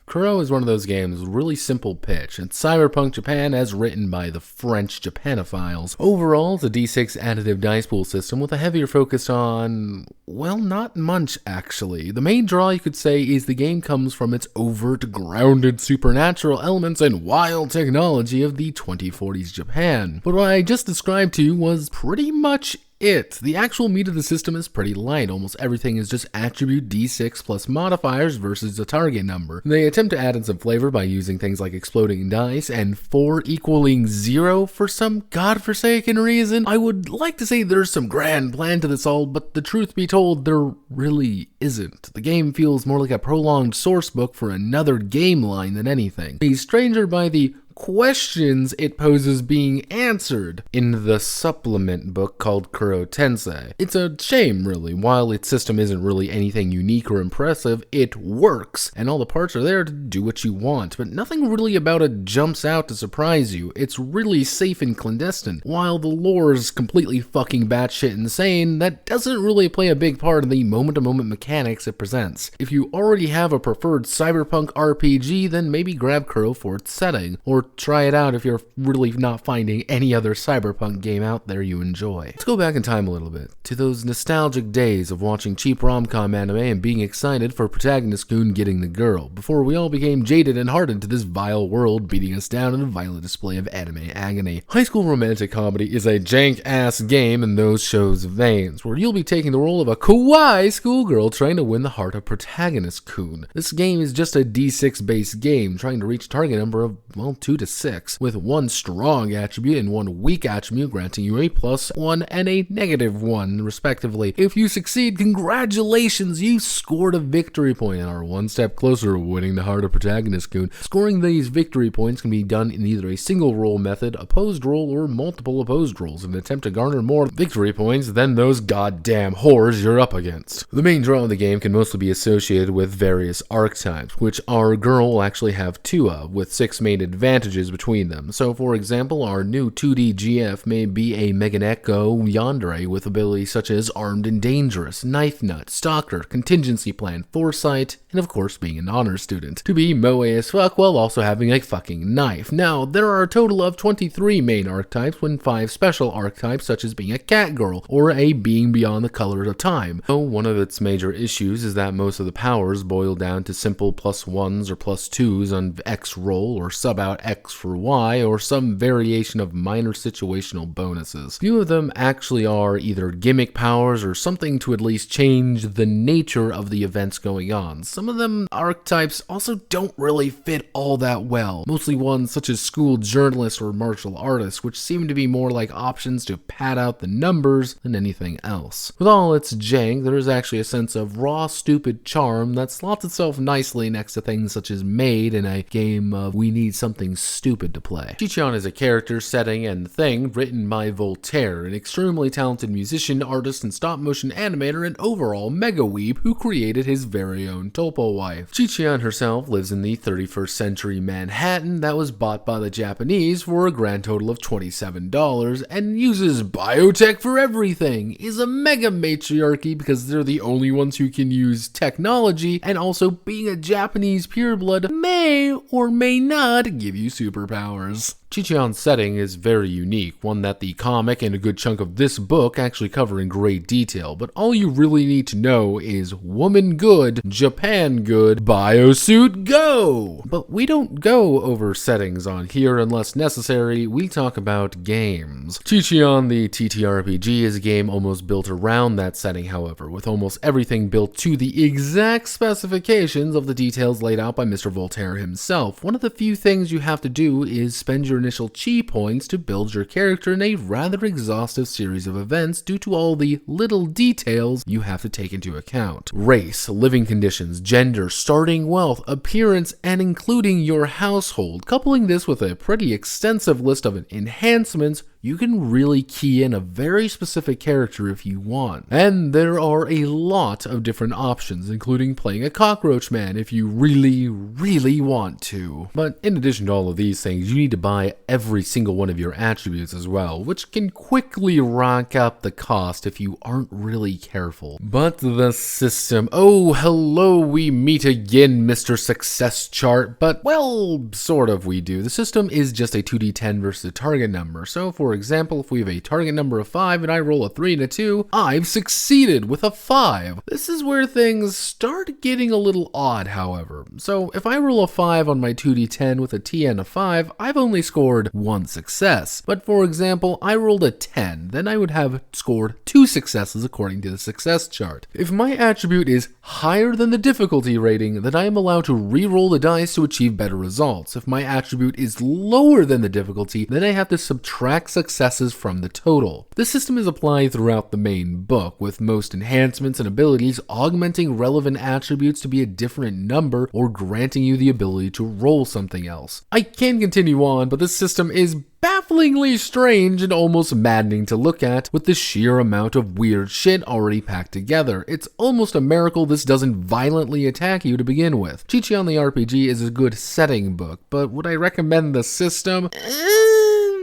Kuro is one of those games with really simple pitch. It's Cyberpunk Japan as written by the French Japanophiles. Overall, it's a D6 additive dice pool system with a heavier focus on, well, not much actually. The main draw you could say is the game comes from its overt, grounded supernatural elements and wild technology of the 2040s Japan. But what I just described to you was pretty much it. The actual meat of the system is pretty light. Almost everything is just attribute d6 plus modifiers versus the target number. They attempt to add in some flavor by using things like exploding dice and 4 equaling 0 for some godforsaken reason. I would like to say there's some grand plan to this all, but the truth be told, there really isn't. The game feels more like a prolonged source book for another game line than anything. He's stranger by the questions it poses being answered in the supplement book called Kuro Tensei. It's a shame, really. While its system isn't really anything unique or impressive, it works, and all the parts are there to do what you want, but nothing really about it jumps out to surprise you. It's really safe and clandestine. While the lore is completely fucking batshit insane, that doesn't really play a big part in the moment-to-moment mechanics it presents. If you already have a preferred cyberpunk RPG, then maybe grab Kuro for its setting, or try it out if you're really not finding any other cyberpunk game out there you enjoy. Let's go back in time a little bit, to those nostalgic days of watching cheap rom-com anime and being excited for protagonist Kun getting the girl, before we all became jaded and hardened to this vile world beating us down in a violent display of anime agony. High School Romantic Comedy is a jank-ass game in those shows' veins, where you'll be taking the role of a kawaii schoolgirl trying to win the heart of protagonist Kun. This game is just a D6 based game, trying to reach a target number of, well, 2 to 6, with 1 strong attribute and 1 weak attribute, granting you a +1 and a -1, respectively. If you succeed, congratulations, you scored a victory point and are 1 step closer to winning the heart of protagonist Kun. Scoring these victory points can be done in either a single roll method, opposed roll, or multiple opposed rolls in an attempt to garner more victory points than those goddamn whores you're up against. The main draw of the game can mostly be associated with various archetypes, which our girl will actually have 2 of, with 6 main advantages between them. So for example, our new 2D GF may be a Meganeko Yandere with abilities such as Armed and Dangerous, Knife Nut, Stalker, Contingency Plan, Foresight, and of course being an honor student, to be moe as fuck while also having a fucking knife. Now, there are a total of 23 main archetypes, with 5 special archetypes such as being a cat girl, or a being beyond the colors of time. So one of its major issues is that most of the powers boil down to simple +1s or +2s on X roll, or sub out X for Y, or some variation of minor situational bonuses. Few of them actually are either gimmick powers or something to at least change the nature of the events going on. Some of them archetypes also don't really fit all that well, mostly ones such as school journalists or martial artists, which seem to be more like options to pad out the numbers than anything else. With all its jank, there is actually a sense of raw, stupid charm that slots itself nicely next to things such as Maid in a game of we need something stupid to play. Chi-Chian is a character, setting, and thing written by Voltaire, an extremely talented musician, artist, and stop-motion animator, and overall mega-weeb who created his very own Topo wife. Chi-Chian herself lives in the 31st century Manhattan that was bought by the Japanese for a grand total of $27 and uses biotech for everything, is a mega matriarchy because they're the only ones who can use technology, and also being a Japanese pureblood may or may not give you superpowers. Chi-Chian's setting is very unique, one that the comic and a good chunk of this book actually cover in great detail, but all you really need to know is woman good, Japan good, biosuit go! But we don't go over settings on here unless necessary, we talk about games. Chi-Chian the TTRPG is a game almost built around that setting, however, with almost everything built to the exact specifications of the details laid out by Mr. Voltaire himself. One of the few things you have to do is spend your initial chi points to build your character in a rather exhaustive series of events due to all the little details you have to take into account. Race, living conditions, gender, starting wealth, appearance, and including your household. Coupling this with a pretty extensive list of enhancements you can really key in a very specific character if you want. And there are a lot of different options, including playing a cockroach man if you really want to. But in addition to all of these things, you need to buy every single one of your attributes as well, which can quickly rack up the cost if you aren't really careful. But the system, oh hello, we meet again, Mr. Success Chart, but well, sort of we do. The system is just a 2d10 versus a target number. So for example, if we have a target number of 5 and I roll a 3 and a 2, I've succeeded with a 5. This is where things start getting a little odd, however. So if I roll a 5 on my 2d10 with a T and a 5, I've only scored 1 success. But for example, I rolled a 10, then I would have scored 2 successes according to the success chart. If my attribute is higher than the difficulty rating, then I am allowed to re-roll the dice to achieve better results. If my attribute is lower than the difficulty, then I have to subtract successes from the total. This system is applied throughout the main book, with most enhancements and abilities augmenting relevant attributes to be a different number or granting you the ability to roll something else. I can continue on, but this system is bafflingly strange and almost maddening to look at with the sheer amount of weird shit already packed together. It's almost a miracle this doesn't violently attack you to begin with. Chi-Chian the RPG is a good setting book, but would I recommend the system?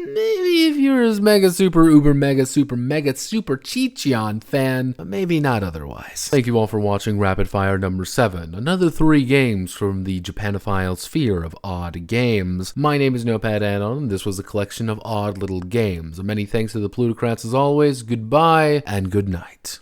Maybe if you're a mega super uber mega super Chi-Chian fan, but maybe not otherwise. Thank you all for watching Rapid Fire number 7, another 3 games from the Japanophile sphere of odd games. My name is Notepad, and this was a collection of odd little games. Many thanks to the plutocrats as always, goodbye and good night.